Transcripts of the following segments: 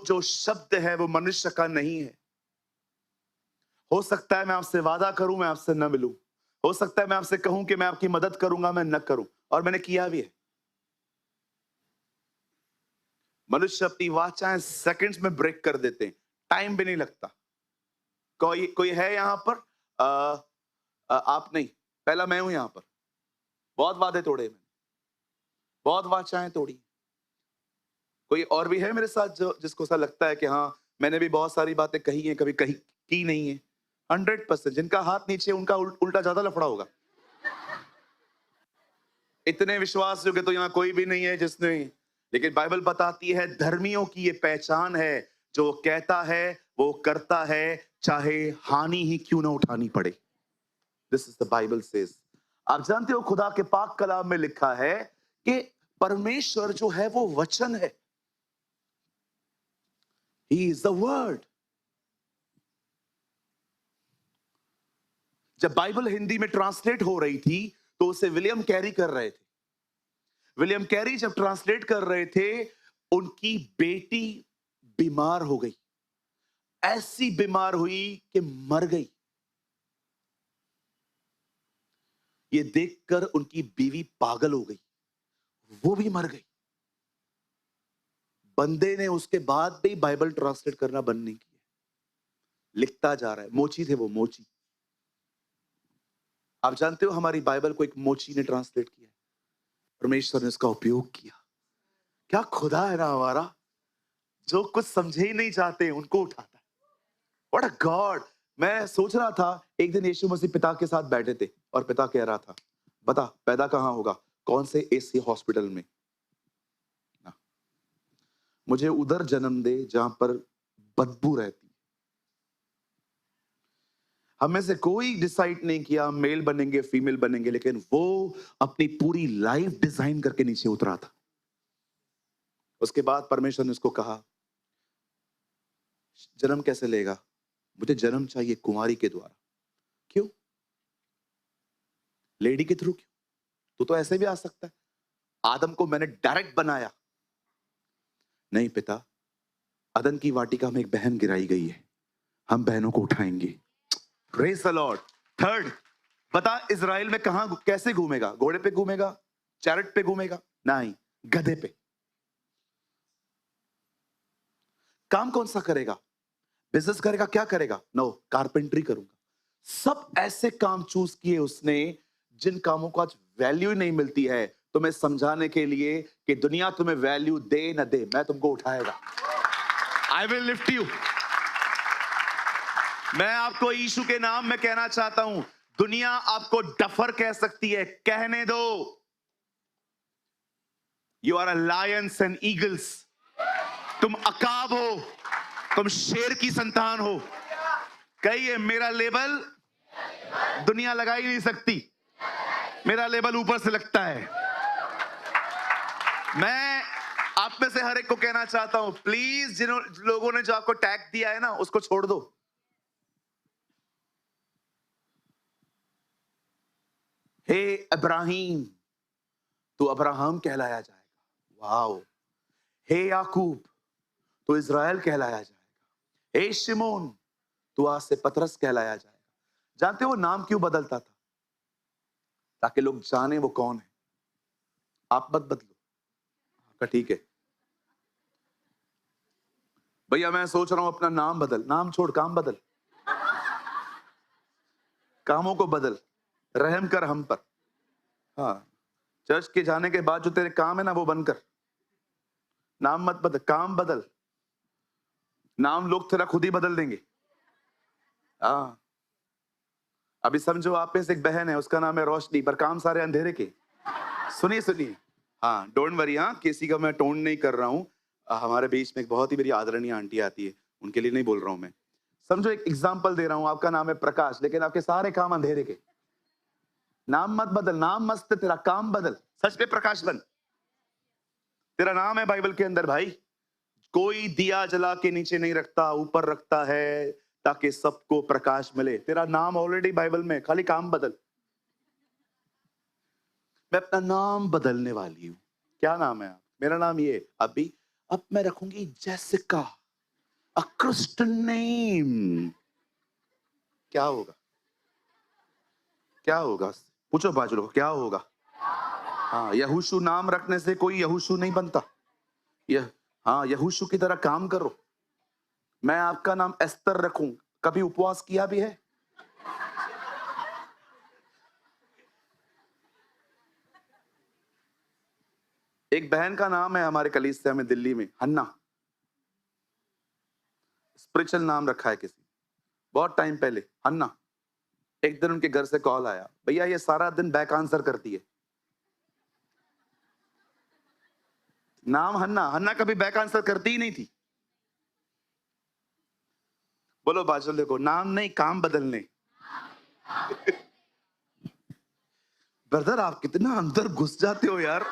जो शब्द है वो मनुष्य का नहीं है। हो सकता है मैं आपसे वादा करूं, मैं आपसे न मिलूं। हो सकता है मैं आपसे कहूं कि मैं आपकी मदद करूंगा, मैं न करूं, और मैंने किया भी है। मनुष्य अपनी वाचाएं सेकंड्स में ब्रेक कर देते हैं, टाइम भी नहीं लगता। कोई कोई है यहां पर? आप नहीं, पहला मैं हूं यहां पर। बहुत वादे तोड़े मैंने, बहुत वाचाएं तोड़ी। कोई और भी है मेरे साथ जो जिसको ऐसा लगता है कि हाँ, मैंने भी बहुत सारी बातें कही हैं, कभी कही की नहीं है? 100%। जिनका हाथ नीचे उनका उल्टा ज्यादा लफड़ा होगा। इतने विश्वास योग्य तो यहाँ कोई भी नहीं है जिसने, लेकिन बाइबल बताती है धर्मियों की ये पहचान है, जो वो कहता है वो करता है, चाहे हानि ही क्यों ना उठानी पड़े। This is the Bible says. आप जानते हो खुदा के पाक कलाम में लिखा है कि परमेश्वर जो है वो वचन है। He is the word. जब बाइबल हिंदी में ट्रांसलेट हो रही थी तो उसे विलियम कैरी कर रहे थे। विलियम कैरी जब ट्रांसलेट कर रहे थे, उनकी बेटी बीमार हो गई, ऐसी बीमार हुई कि मर गई। ये देखकर उनकी बीवी पागल हो गई, वो भी मर गई। बंदे ने उसके बाद भी बाइबल ट्रांसलेट करना बंद नहीं किया, लिखता जा रहा है। मोची थे वो, मोची। आप जानते हो हमारी बाइबल को एक मोची ने ट्रांसलेट किया है। परमेश्वर ने उसका उपयोग किया। क्या खुदा है ना हमारा, जो कुछ समझे ही नहीं चाहते उनको उठाता है। What a God. मैं सोच रहा था, एक दिन यीशु मसीह पिता के साथ बैठे थे और पिता कह रहा था, बता पैदा कहां होगा, कौन से एसी हॉस्पिटल में? ना, मुझे उधर जन्म दे जहां पर बदबू रहती। हम में से कोई डिसाइड नहीं किया मेल बनेंगे फीमेल बनेंगे, लेकिन वो अपनी पूरी लाइफ डिजाइन करके नीचे उतरा था। उसके बाद परमेश्वर ने उसको कहा, जन्म कैसे लेगा? मुझे जन्म चाहिए कुंवारी के द्वारा। क्यों? लेडी के थ्रू क्यों? तू तो ऐसे भी आ सकता है। आदम को मैंने डायरेक्ट बनाया। नहीं पिता, अदन की वाटिका में एक बहन गिराई गई है, हम बहनों को उठाएंगे। Praise the Lord. थर्ड, बता इज़राइल में कहां कैसे घूमेगा? घोड़े पे घूमेगा? चैरेट पे घूमेगा? नहीं, गधे पे। काम कौन सा करेगा? बिजनेस करेगा? क्या करेगा? नो, कारपेंट्री करूंगा। सब ऐसे काम चूज किए उसने जिन कामों को आज वैल्यू ही नहीं मिलती है, तुम्हें समझाने के लिए कि दुनिया तुम्हें वैल्यू दे न दे, मैं तुमको उठाएगा। I will lift you. मैं आपको यीशु के नाम में कहना चाहता हूं, दुनिया आपको डफर कह सकती है, कहने दो। You are a lions and eagles. तुम अकाब हो, तुम शेर की संतान हो। कहिए, मेरा लेबल दुनिया लगा ही नहीं सकती, मेरा लेबल ऊपर से लगता है। मैं आप में से हर एक को कहना चाहता हूं, प्लीज जिन लोगों ने जो आपको टैग दिया है ना, उसको छोड़ दो। हे इब्राहिम, तू अब्राहम कहलाया जाएगा। वाओ। हे याकूब, तो इज़राइल कहलाया जाएगा। हे शिमोन, तू आज से पतरस कहलाया जाएगा। जानते हो वो नाम क्यों बदलता था? ताकि लोग जाने वो कौन है। आप मत बदलो। आपका ठीक है भैया, मैं सोच रहा हूं अपना नाम बदल। नाम छोड़, काम बदल। कामों को बदल, रहम कर हम पर। हाँ, चर्च के जाने के बाद जो तेरे काम है ना, वो बंद कर। नाम मत बदल, काम बदल। नाम लोग तेरा खुद ही बदल देंगे। हाँ, अभी समझो आप में से एक बहन है, उसका नाम है रोशनी, पर काम सारे अंधेरे के। सुनिए सुनिए, हाँ डोंट वरी, हाँ किसी का मैं टोन नहीं कर रहा हूँ। हमारे बीच में एक बहुत ही मेरी आदरणीय आंटी आती है, उनके लिए नहीं बोल रहा हूँ मैं। समझो एक एग्जाम्पल दे रहा हूँ, आपका नाम है प्रकाश, लेकिन आपके सारे काम अंधेरे के। नाम मत बदल, नाम मस्त है तेरा, काम बदल। सच में प्रकाश बन। तेरा नाम है बाइबल के अंदर भाई, कोई दिया जला के नीचे नहीं रखता, ऊपर रखता है ताकि सबको प्रकाश मिले। तेरा नाम ऑलरेडी बाइबल में, खाली काम बदल। मैं अपना नाम बदलने वाली हूं। क्या नाम है आप? मेरा नाम ये, अभी अब मैं रखूंगी जेसिका। accursed name. क्या होगा? क्या होगा? पूछो बाजू लोग, क्या होगा? हाँ, यहोशू नाम रखने से कोई यहोशू नहीं बनता। यह हाँ, यहोशू की तरह काम करो। मैं आपका नाम एस्तर रखूं, कभी उपवास किया भी है? एक बहन का नाम है हमारे कलीसिया में दिल्ली में, हन्ना। स्पिरिचुअल नाम रखा है किसी, बहुत टाइम पहले, हन्ना। एक दिन उनके घर से कॉल आया, भैया ये सारा दिन बैक आंसर करती है। नाम हन्ना, हन्ना कभी बैक आंसर करती ही नहीं थी। बोलो बाजू देखो, नाम नहीं काम बदलने। ब्रदर आप कितना अंदर घुस जाते हो यार,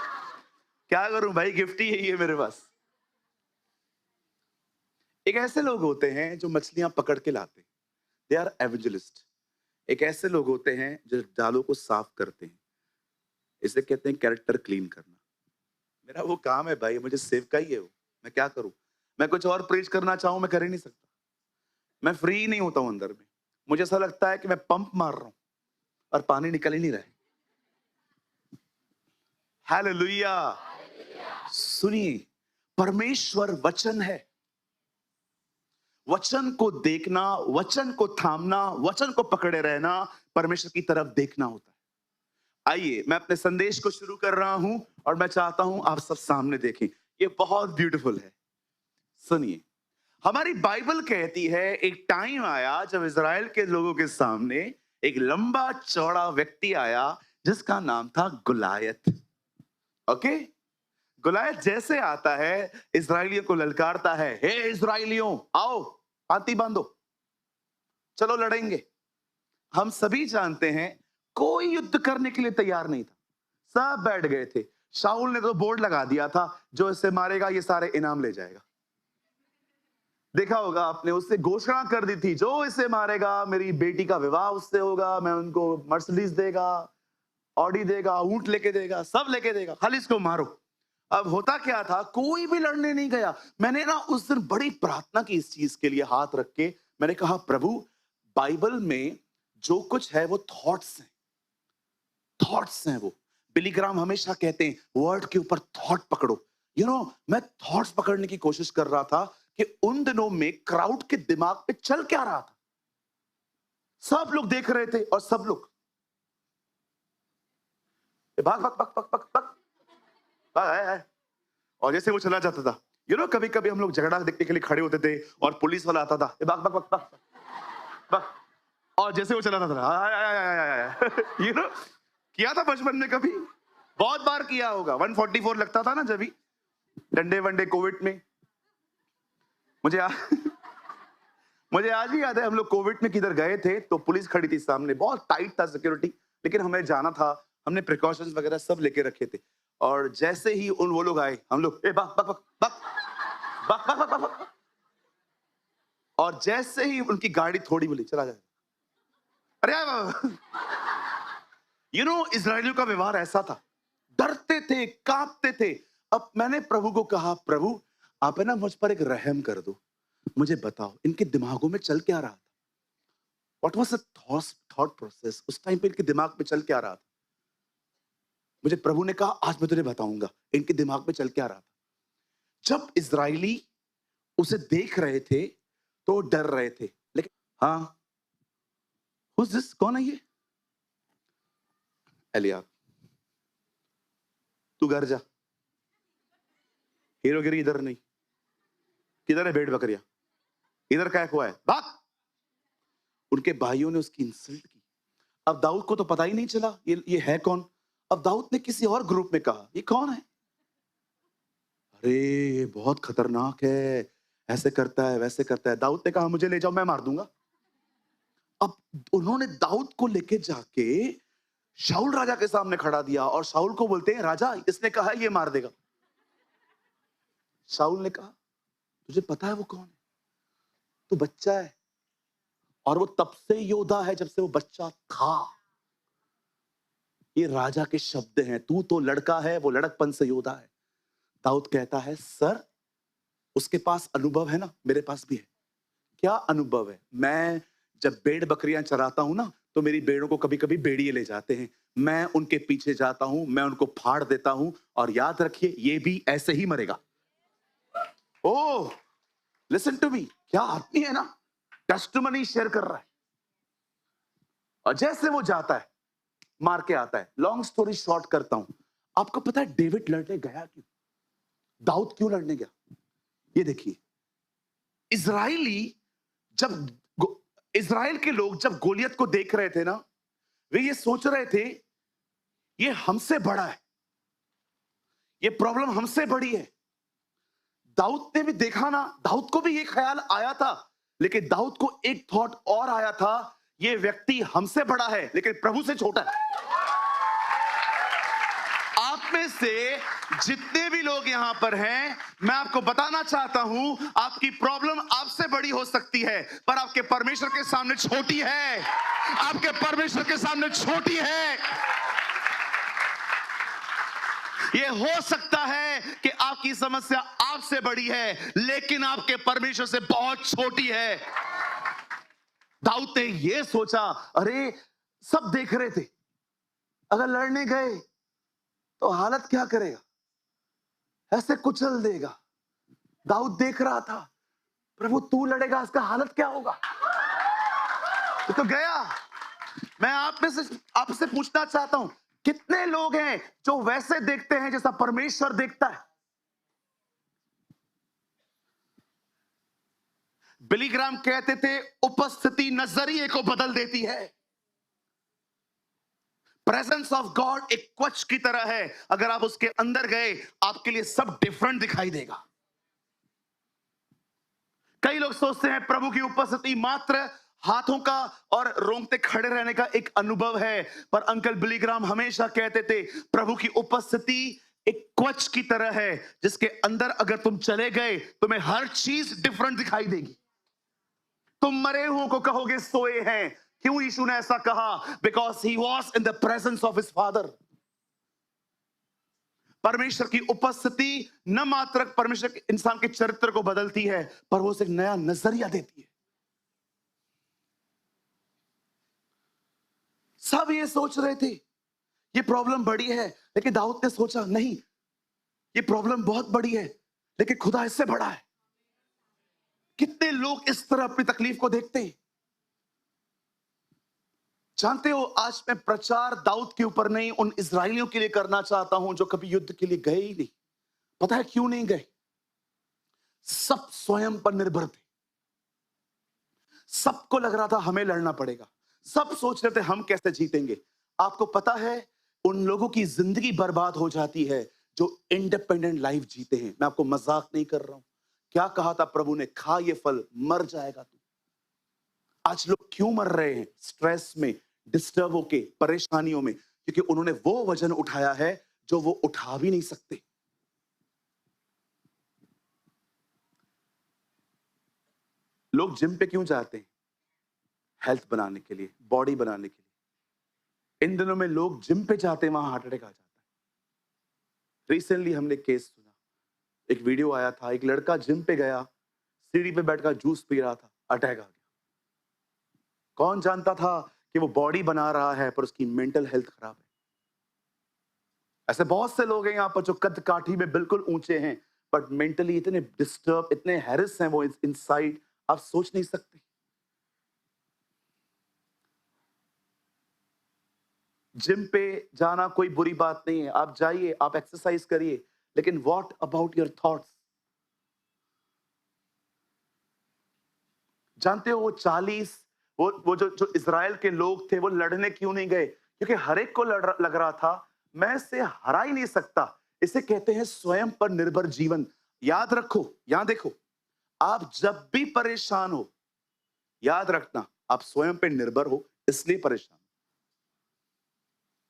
क्या करूं भाई, गिफ्ट ही यही है मेरे पास। एक ऐसे लोग होते हैं जो मछलियां पकड़ के लाते हैं, दे आर एवेंजलिस्ट। एक ऐसे लोग होते हैं जो जालों को साफ करते हैं, इसे कहते हैं कैरेक्टर क्लीन करना। मेरा वो काम है भाई, मुझे सेवका ही है वो, मैं क्या करूं। मैं कुछ और प्रीच करना चाहूं, मैं कर ही नहीं सकता। मैं फ्री नहीं होता हूं अंदर में। मुझे ऐसा लगता है कि मैं पंप मार रहा हूं और पानी निकल ही नहीं रहा है। हालेलुया। सुनिए, परमेश्वर वचन है। वचन को देखना, वचन को थामना, वचन को पकड़े रहना, परमेश्वर की तरफ देखना होता है। आइए मैं अपने संदेश को शुरू कर रहा हूं और मैं चाहता हूं आप सब सामने देखें। ये बहुत ब्यूटीफुल है। सुनिए, हमारी बाइबल कहती है एक टाइम आया जब इज़राइल के लोगों के सामने एक लंबा चौड़ा व्यक्ति आया जिसका नाम था गुलायत। ओके, गुलायत जैसे आता है इज़राइलियों को ललकारता है, हे इज़राइलियों आओ पाती बांधो, चलो लड़ेंगे। हम सभी जानते हैं कोई युद्ध करने के लिए तैयार नहीं था, सब बैठ गए थे। शाऊल ने तो बोर्ड लगा दिया था, जो इसे मारेगा ये सारे इनाम ले जाएगा। देखा होगा आपने, उससे घोषणा कर दी थी, जो इसे मारेगा मेरी बेटी का विवाह उससे होगा, मैं उनको मर्सिडीज देगा, ऑडी देगा, ऊंट लेके देगा, सब लेके देगा, खाली इसको मारो। अब होता क्या था, कोई भी लड़ने नहीं गया। मैंने ना उस दिन बड़ी प्रार्थना की इस चीज के लिए, हाथ रख के मैंने कहा प्रभु, बाइबल में जो कुछ है वो थॉट्स हैं, थॉट्स हैं वो। बिली ग्राम हमेशा कहते हैं वर्ड के ऊपर थॉट पकड़ो। मैं थॉट्स पकड़ने की कोशिश कर रहा था कि उन दिनों में क्राउड के दिमाग पे चल क्या रहा था। सब लोग देख रहे थे और सब लोग भाग भाग भाग भाग भाग भाग भाग, आए, आए। और जैसे वो चला जाता था, कभी कभी हम लोग झगड़ा देखने के लिए खड़े होते थे और पुलिस वाला आता था, भाग भाग भाग भाग भाग। और जैसे वो चला जाता था, आए, आए, आए, आए, आए। किया था बचपन में कभी, बहुत बार किया होगा। 144 लगता था ना जब भी, डंडे वंडे कोविड में। मुझे आ, मुझे आज भी याद है, हम लोग कोविड में किधर गए थे तो पुलिस खड़ी थी सामने, बहुत टाइट था सिक्योरिटी, लेकिन हमें जाना था, हमने प्रिकॉशंस वगैरह सब लेके रखे थे। और जैसे ही वो लोग आए, हम लोग ए भाग भाग भाग भाग भाग भाग भाग भाग। और जैसे ही उनकी गाड़ी थोड़ी बोली चला जाए, अरे इजरायलियों का व्यवहार ऐसा था, डरते थे, कांपते थे। अब मैंने प्रभु को कहा, प्रभु आप है ना मुझ पर एक रहम कर दो, मुझे बताओ इनके दिमागों में चल क्या रहा था। What was the thought process उस टाइम पे, इनके दिमाग में चल क्या रहा था। मुझे प्रभु ने कहा आज मैं तुझे बताऊंगा इनके दिमाग में चल क्या रहा था। जब इजरायली उसे देख रहे थे तो डर रहे थे, लेकिन हाँ, who's this? कौन है ये? एलियाब, तू घर जा, हीरोगिरी इधर नहीं। किधर है भेड़ बकरियां, इधर क्या हुआ है, भाग। उनके भाइयों ने उसकी इंसल्ट की। अब दाऊद को तो पता ही नहीं चला ये है कौन। अब दाऊद ने किसी और ग्रुप में कहा ये कौन है, अरे ये बहुत खतरनाक है, ऐसे करता है वैसे करता है। दाऊद ने कहा मुझे ले जाओ मैं मार दूंगा। अब उन्होंने दाऊद को लेके जाके शाऊल राजा के सामने खड़ा दिया और शाऊल को बोलते हैं राजा इसने कहा ये मार देगा। शाऊल ने कहा तुझे पता है वो कौन है, तू बच्चा है। और वो तब से योद्धा है जब से वो बच्चा था। ये राजा के शब्द हैं, तू तो लड़का है, वो लड़कपन से योद्धा है। दाऊद कहता है सर उसके पास अनुभव है ना, मेरे पास भी है। क्या अनुभव है? मैं जब भेड़ बकरियां चराता हूं ना, तो मेरी भेड़ों को कभी कभी भेड़िए ले जाते हैं। मैं उनके पीछे जाता हूं, मैं उनको फाड़ देता हूं, और याद रखिए ये भी ऐसे ही मरेगा। ओह, लिसन टू मी, क्या आदमी है ना, टेस्टिमनी शेयर कर रहा है। और जैसे वो जाता है, मार के आता है। लॉन्ग स्टोरी शॉर्ट करता हूं, आपको पता है डेविड लड़ने गया क्यों? दाऊद क्यों लड़ने गया? ये देखिए, इजरायली जब इजराइल के लोग जब गोलियत को देख रहे थे ना, वे ये सोच रहे थे ये हमसे बड़ा है, ये प्रॉब्लम हमसे बड़ी है। दाऊद ने भी देखा ना, दाऊद को भी ये ख्याल आया था, लेकिन दाऊद को एक थॉट और आया था, ये व्यक्ति हमसे बड़ा है लेकिन प्रभु से छोटा है। आप में से जितने भी लोग यहां पर हैं, मैं आपको बताना चाहता हूं, आपकी प्रॉब्लम आपसे बड़ी हो सकती है, पर आपके परमेश्वर के सामने छोटी है। आपके परमेश्वर के सामने छोटी है। ये हो सकता है कि आपकी समस्या आपसे बड़ी है, लेकिन आपके परमेश्वर से बहुत छोटी है। दाऊद ने यह सोचा, अरे सब देख रहे थे, अगर लड़ने गए तो हालत क्या करेगा, ऐसे कुचल देगा। दाऊद देख रहा था, प्रभु तू लड़ेगा, इसका हालत क्या होगा। तो गया। मैं आपसे पूछना चाहता हूं, कितने लोग हैं जो वैसे देखते हैं जैसा परमेश्वर देखता है? बिली ग्राम कहते थे, उपस्थिति नजरिए को बदल देती है। प्रेजेंस ऑफ गॉड एक क्वच की तरह है, अगर आप उसके अंदर गए, आपके लिए सब डिफरेंट दिखाई देगा। कई लोग सोचते हैं प्रभु की उपस्थिति मात्र हाथों का और रोंगटे खड़े रहने का एक अनुभव है, पर अंकल बिली ग्राम हमेशा कहते थे, प्रभु की उपस्थिति एक क्वच की तरह है, जिसके अंदर अगर तुम चले गए, तुम्हें हर चीज डिफरेंट दिखाई देगी। तुम मरे हुओं को कहोगे सोए हैं। क्यों यीशु ने ऐसा कहा? Because he was in the presence of his father. परमेश्वर की उपस्थिति न मात्र परमेश्वर के इंसान के चरित्र को बदलती है, पर वो उसे एक नया नजरिया देती है। सब ये सोच रहे थे ये प्रॉब्लम बड़ी है, लेकिन दाऊद ने सोचा नहीं, ये प्रॉब्लम बहुत बड़ी है, लेकिन खुदा इससे बड़ा है। कितने लोग इस तरह अपनी तकलीफ को देखते हैं? जानते हो, आज मैं प्रचार दाऊद के ऊपर नहीं, उन इजरायलियों के लिए करना चाहता हूं जो कभी युद्ध के लिए गए ही नहीं। पता है क्यों नहीं गए? सब स्वयं पर निर्भर थे। सबको लग रहा था हमें लड़ना पड़ेगा, सब सोच रहे थे हम कैसे जीतेंगे। आपको पता है, उन लोगों की जिंदगी बर्बाद हो जाती है जो इंडिपेंडेंट लाइफ जीते हैं। मैं आपको मजाक नहीं कर रहा हूं। क्या कहा था प्रभु ने? खा ये फल, मर जाएगा तू। आज लोग क्यों मर रहे हैं? स्ट्रेस में, डिस्टर्ब होके, परेशानियों में, क्योंकि उन्होंने वो वजन उठाया है जो वो उठा भी नहीं सकते। लोग जिम पे क्यों जाते हैं? हेल्थ बनाने के लिए, बॉडी बनाने के लिए। इन दिनों में लोग जिम पे जाते हैं, वहां हार्ट अटैक आ जाता है। रिसेंटली हमने केस सुना, एक वीडियो आया था, एक लड़का जिम पे गया, सीढ़ी पे बैठकर जूस पी रहा था, अटैक आ गया। कौन जानता था कि वो बॉडी बना रहा है पर उसकी मेंटल हेल्थ खराब है। ऐसे बहुत से लोग हैं यहाँ पर जो कद काठी में बिल्कुल ऊंचे हैं, बट मेंटली इतने डिस्टर्ब, इतने हैरिस हैं वो इनसाइड, आप सोच नहीं सकते। जिम पे जाना कोई बुरी बात नहीं है, आप जाइए, आप एक्सरसाइज करिए, लेकिन व्हाट अबाउट योर थॉट्स? जानते हो वो 40 वो जो इजराइल के लोग थे, वो लड़ने क्यों नहीं गए? क्योंकि हर एक को लग रहा था मैं इसे हरा ही नहीं सकता। इसे कहते हैं स्वयं पर निर्भर जीवन। याद रखो, यहां देखो, आप जब भी परेशान हो, याद रखना आप स्वयं पे निर्भर हो, इसलिए परेशान।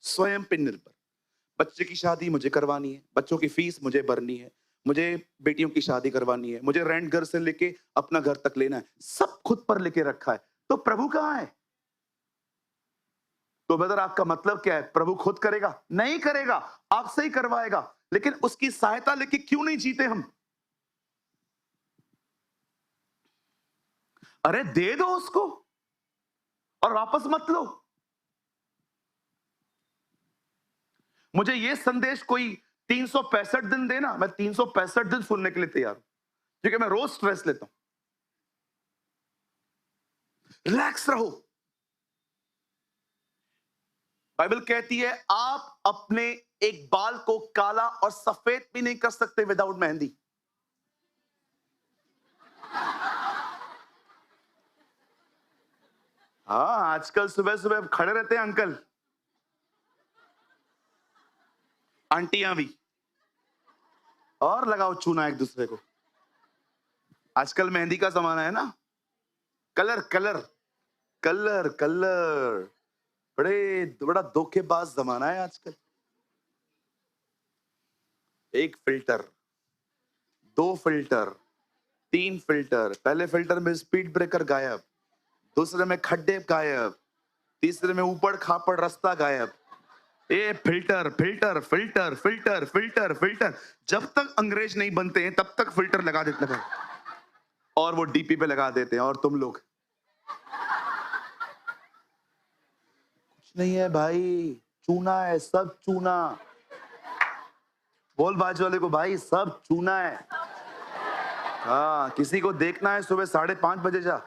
स्वयं पे निर्भर। बच्चे की शादी मुझे करवानी है, बच्चों की फीस मुझे भरनी है, मुझे बेटियों की शादी करवानी है, मुझे रेंट घर से लेके अपना घर तक लेना है, सब खुद पर लेके रखा है। तो प्रभु कहां है? तो ब्रदर, आपका मतलब क्या है? प्रभु खुद करेगा? नहीं करेगा, आपसे ही करवाएगा। लेकिन उसकी सहायता लेके क्यों नहीं जीते हम? अरे दे दो उसको और वापस मत लो। मुझे ये संदेश कोई 365 दिन देना, मैं 365 दिन सुनने के लिए तैयार हूं, क्योंकि मैं रोज स्ट्रेस लेता हूं। रिलैक्स रहो। बाइबल कहती है आप अपने एक बाल को काला और सफेद भी नहीं कर सकते विदाउट मेहंदी। हाँ, आजकल सुबह सुबह खड़े रहते हैं अंकल आंटियां भी, और लगाओ चूना एक दूसरे को। आजकल मेहंदी का जमाना है ना, कलर कलर कलर कलर, बड़ा धोखेबाज जमाना है आजकल। एक फिल्टर, 2 फिल्टर, 3 फिल्टर, पहले फिल्टर में स्पीड ब्रेकर गायब, दूसरे में खड्डे गायब, तीसरे में ऊपड़ खापड़ रास्ता गायब। ये filter filter filter filter filter filter, जब तक अंग्रेज नहीं बनते हैं तब तक फिल्टर लगा देते हैं, और वो डीपी पे लगा देते हैं। और तुम लोग कुछ नहीं है भाई, चूना है, सब चूना। बोल बाजू वाले को, भाई सब चूना है। हाँ, किसी को देखना है सुबह 5:30 बजे जा।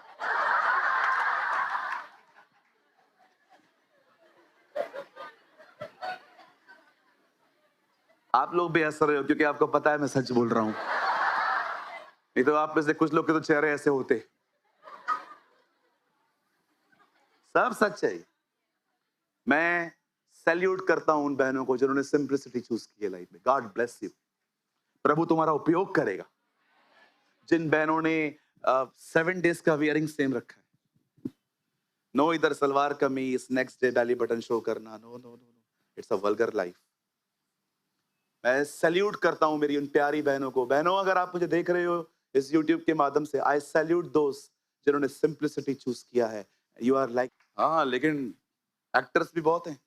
आप लोग भी हंस रहे हो क्योंकि आपको पता है मैं सच बोल रहा हूं। नहीं तो आप में से कुछ लोग के तो चेहरे ऐसे होते। सब सच है। मैं सैल्यूट करता हूं उन बहनों को जिन्होंने सिंपलिसिटी चूज की है लाइफ में। God bless you. प्रभु तुम्हारा उपयोग करेगा। जिन बहनों ने 7 डेज का वियरिंग सेम रखा है, नो इधर salwar kameez, next day belly button show करना, no no no no, it's a vulgar life. मैं सैल्यूट करता हूं मेरी उन प्यारी बहनों को। बहनों, अगर आप मुझे देख रहे हो इस YouTube के माध्यम से, आई सैल्यूट दोस्त जिन्होंने सिंपलिसिटी चूज किया है। यू आर लाइक, हाँ, लेकिन एक्टर्स भी बहुत हैं।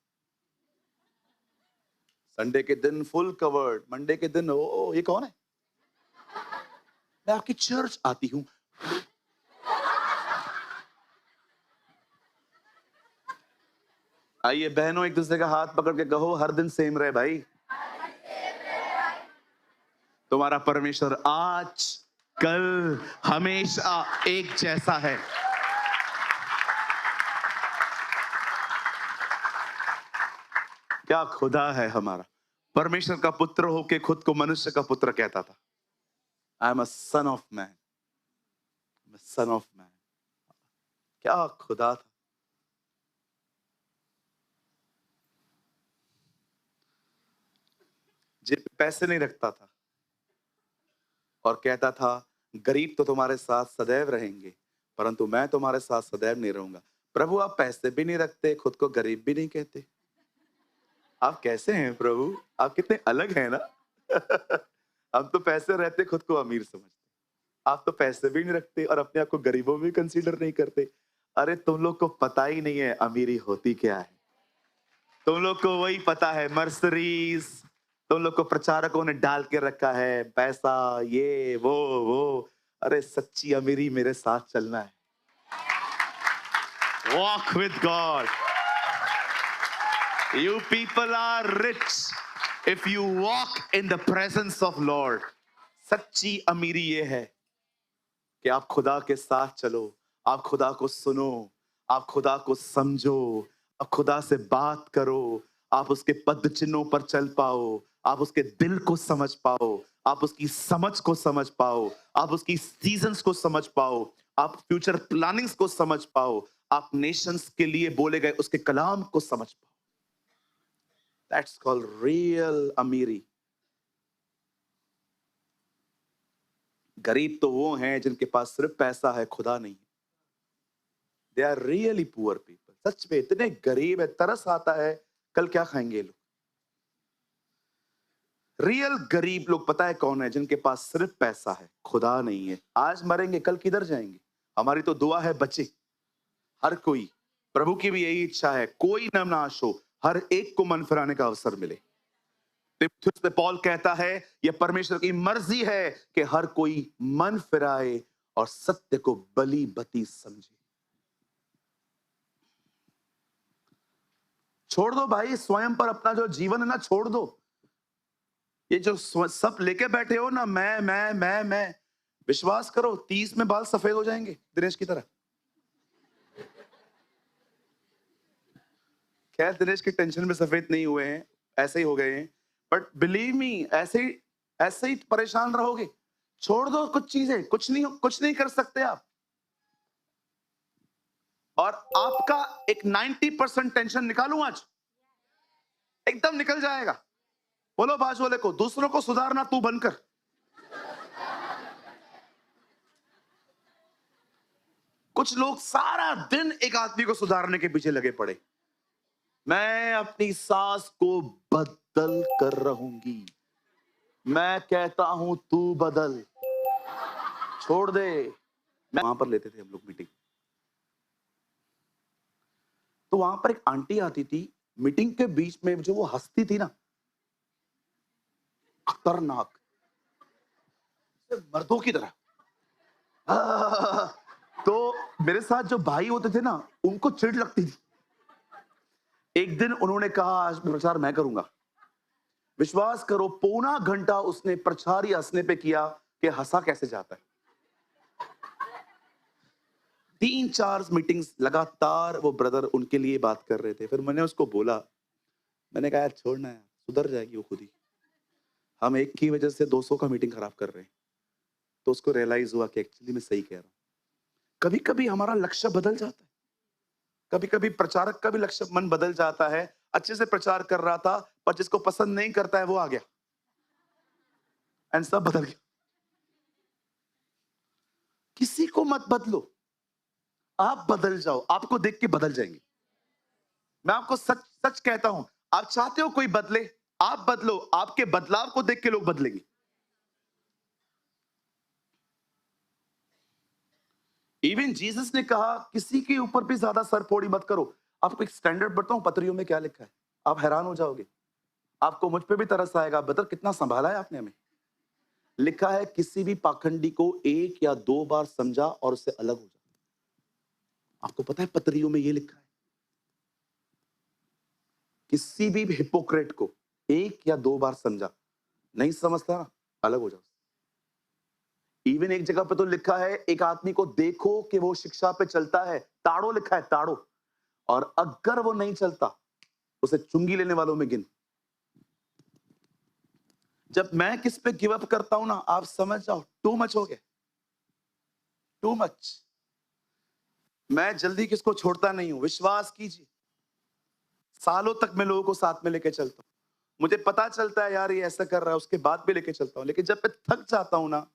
संडे के दिन फुल कवर्ड, मंडे के दिन ओ ये कौन है? मैं आपकी चर्च आती हूँ। आइए बहनों, एक दूसरे का हाथ पकड़ के कहो, हर दिन सेम रहे भाई। तुम्हारा परमेश्वर आज कल हमेशा एक जैसा है। क्या खुदा है हमारा। परमेश्वर का पुत्र होके खुद को मनुष्य का पुत्र कहता था। I am a son of man, son of man. क्या खुदा था। जेब पे पैसे नहीं रखता था और कहता था गरीब तो तुम्हारे साथ सदैव रहेंगे, परंतु मैं तुम्हारे साथ सदैव नहीं रहूंगा। प्रभु, आप पैसे भी नहीं रखते, खुद को गरीब भी नहीं कहते। आप कैसे हैं प्रभु? आप कितने अलग हैं ना। हम तो पैसे रहते खुद को अमीर समझते, आप तो पैसे भी नहीं रखते और अपने आप को गरीबों में कंसीडर नहीं करते। अरे तुम लोग को पता ही नहीं है अमीरी होती क्या है। तुम लोग को वही पता है मर्सरीज, तुम लोग को प्रचारकों ने डाल के रखा है पैसा, ये वो। अरे सच्ची अमीरी मेरे साथ चलना है। Walk with God. You people are rich if you walk in the presence of Lord. सच्ची अमीरी ये है कि आप खुदा के साथ चलो, आप खुदा को सुनो, आप खुदा को समझो, आप खुदा से बात करो, आप उसके पद चिन्हों पर चल पाओ, आप उसके दिल को समझ पाओ, आप उसकी समझ को समझ पाओ, आप उसकी सीजन्स को समझ पाओ, आप फ्यूचर प्लानिंग्स को समझ पाओ, आप नेशंस के लिए बोले गए उसके कलाम को समझ पाओ। That's called real अमीरी। गरीब तो वो हैं जिनके पास सिर्फ पैसा है, खुदा नहीं। They are really poor people। सच में इतने गरीब है, तरस आता है कल क्या खाएंगे लोग। रियल गरीब लोग पता है कौन है? जिनके पास सिर्फ पैसा है, खुदा नहीं है। आज मरेंगे कल किधर जाएंगे? हमारी तो दुआ है बचे हर कोई। प्रभु की भी यही इच्छा है, कोई न नाश हो, हर एक को मन फिराने का अवसर मिले। पॉल कहता है यह परमेश्वर की मर्जी है कि हर कोई मन फिराए और सत्य को बली बती समझे। छोड़ दो भाई, स्वयं पर अपना जो जीवन है ना छोड़ दो। ये जो सब लेके बैठे हो ना, मैं, विश्वास करो 30 में बाल सफेद हो जाएंगे दिनेश की तरह। खैर दिनेश की टेंशन में सफेद नहीं हुए हैं, ऐसे ही हो गए हैं, बट बिलीव मी ऐसे ही परेशान रहोगे। छोड़ दो कुछ चीजें, कुछ नहीं कर सकते आप। और आपका एक 90% टेंशन निकालूं आज, एकदम निकल जाएगा। बोलो बाजू वाले को, दूसरों को सुधारना तू बनकर। कुछ लोग सारा दिन एक आदमी को सुधारने के पीछे लगे पड़े। मैं अपनी सास को बदल कर रहूंगी, मैं कहता हूं तू बदल, छोड़ दे। मैं वहां पर लेते थे हम लोग मीटिंग, तो वहां पर एक आंटी आती थी, मीटिंग के बीच में जो वो हंसती थी ना, खतरनाक, मर्दों की तरह। तो मेरे साथ जो भाई होते थे ना, उनको चिढ़ लगती थी। एक दिन उन्होंने कहा आज प्रचार मैं करूंगा। विश्वास करो पौना घंटा उसने प्रचार हंसने पे किया कि हंसा कैसे जाता है। 3-4 मीटिंग्स लगातार वो ब्रदर उनके लिए बात कर रहे थे। फिर मैंने उसको बोला, मैंने कहा यार छोड़ना है, सुधर जाएगी वो खुद ही। हम एक की वजह से 200 का मीटिंग खराब कर रहे हैं। तो उसको रियलाइज हुआ कि एक्चुअली मैं सही कह रहा हूं। कभी कभी हमारा लक्ष्य बदल जाता है, कभी कभी प्रचारक का भी लक्ष्य मन बदल जाता है। अच्छे से प्रचार कर रहा था, पर जिसको पसंद नहीं करता है वो आ गया, एंड सब बदल गया। किसी को मत बदलो, आप बदल जाओ, आपको देख के बदल जाएंगे। मैं आपको सच सच कहता हूं, आप चाहते हो कोई बदले, आप बदलो, आपके बदलाव को देख के लोग बदलेंगे। इवन जीसस ने कहा किसी के ऊपर भी ज्यादा सर फोड़ी मत करो। आपको एक स्टैंडर्ड बताऊं पत्रियों में क्या लिखा है, आप हैरान हो जाओगे। आपको मुझ पे भी तरस आएगा, बदर कितना संभाला है आपने हमें। लिखा है किसी भी पाखंडी को 1 या 2 बार समझा और उससे अलग हो जा। आपको पता है पत्रियों में ये लिखा है, किसी भी हिपोक्रेट को 1 या 2 बार समझा, नहीं समझता अलग हो जाओ। इवन एक जगह पे तो लिखा है एक आदमी को देखो कि वो शिक्षा पे चलता है, ताड़ो लिखा है, ताड़ो, और अगर वो नहीं चलता उसे चुंगी लेने वालों में गिन। जब मैं किस पे गिव अप करता हूं ना, आप समझ जाओ टू मच हो गया, टू मच। मैं जल्दी किसको छोड़ता नहीं हूं, विश्वास कीजिए। सालों तक मैं लोगों को साथ में लेके चलता हूं। मुझे पता चलता है यार ये ऐसा कर रहा है, उसके बाद भी लेके चलता हूं। लेकिन जब मैं थक जाता हूं ना,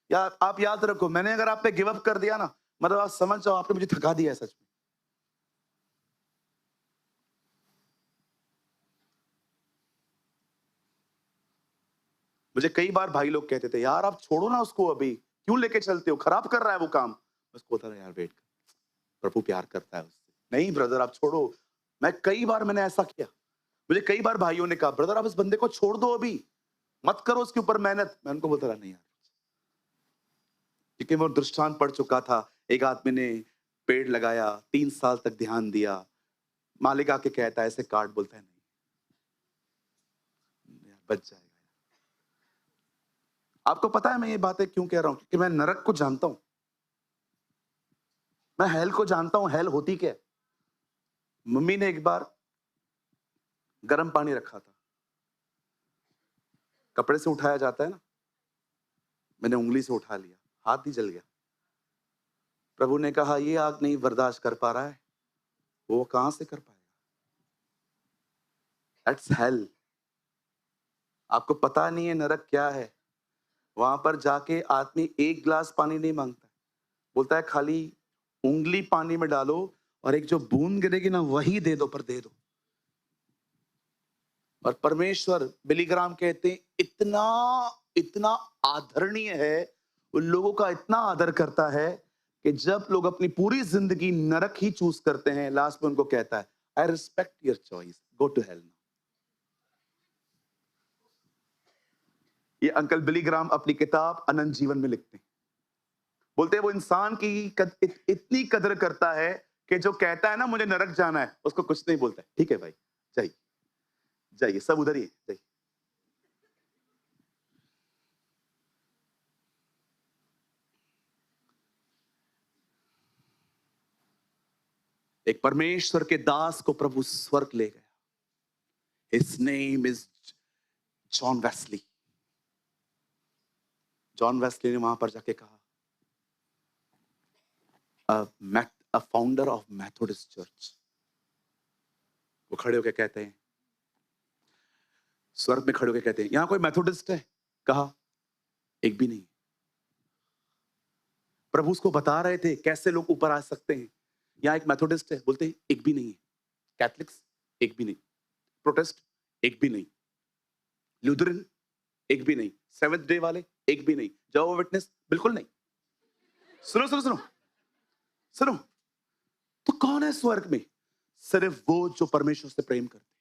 यार आप याद रखो, मैंने अगर आप पे गिव अप कर दिया ना, मतलब आप समझ जाओ आपने मुझे थका दिया है सच में। मुझे कई बार भाई लोग कहते थे यार आप छोड़ो ना उसको, अभी क्यों लेके चलते हो, खराब कर रहा है वो काम। उसको होता था यार वेट कर, प्रभु प्यार करता है उससे। नहीं ब्रदर आप छोड़ो। कई बार मैंने ऐसा किया। मुझे कई बार भाइयों ने कहा ब्रदर आप इस बंदे को छोड़ दो, अभी मत करो उसके ऊपर मेहनत। मैं उनको बोलता रहा नहीं यार, क्योंकि वो दृष्टांत पड़ चुका था। एक आदमी ने पेड़ लगाया, 3 साल तक ध्यान दिया, मालिक आके कहता है ऐसे काट, बोलता है नहीं यार बच जाएगा। आपको पता है मैं ये बातें क्यों कह रहा हूं, क्योंकि मैं नरक को जानता हूं, मैं हेल को जानता हूं, हेल होती क्या है। मम्मी ने एक बार गर्म पानी रखा था, कपड़े से उठाया जाता है ना, मैंने उंगली से उठा लिया, हाथ ही जल गया। प्रभु ने कहा ये आग नहीं बर्दाश्त कर पा रहा है, वो कहां से कर पाएगा। That's hello. आपको पता नहीं है नरक क्या है। वहां पर जाके आदमी 1 गिलास पानी नहीं मांगता, बोलता है खाली उंगली पानी में डालो और एक जो बूंद गिरेगी ना वही दे दो, पर दे दो। और परमेश्वर बिलीग्राम कहते हैं इतना इतना आदरणीय है, उन लोगों का इतना आदर करता है कि जब लोग अपनी पूरी जिंदगी नरक ही चूज करते हैं, लास्ट में उनको कहता है I respect your choice, go to hell. ये अंकल बिलीग्राम अपनी किताब अनंत जीवन में लिखते हैं। बोलते हैं वो इंसान की इतनी कदर करता है कि जो कहता है ना मुझे नरक जाना है, उसको कुछ नहीं बोलता है। ठीक है भाई, जाइए जाइए, सब उधर ही है, जाइए। एक परमेश्वर के दास को प्रभु स्वर्ग ले गया। His name is John Wesley. John Wesley ने वहां पर जाके कहा, a founder of Methodist Church, वो खड़े होकर कहते हैं, स्वर्ग में खड़े होकर कहते हैं, यहां कोई मेथोडिस्ट है? कहा, एक भी नहीं। प्रभु उसको बता रहे थे कैसे लोग ऊपर आ सकते हैं। यहां एक मेथोडिस्ट है? बोलते हैं एक भी नहीं है। कैथलिक्स? एक भी नहीं। प्रोटेस्ट? एक भी नहीं। लूथरन? एक भी नहीं। सेवेंथ डे वाले? एक भी नहीं। जेहोवा विटनेस? बिल्कुल नहीं। सुनो सुनो सुनो सुनो, तो कौन है स्वर्ग में? सिर्फ वो जो परमेश्वर से प्रेम करते।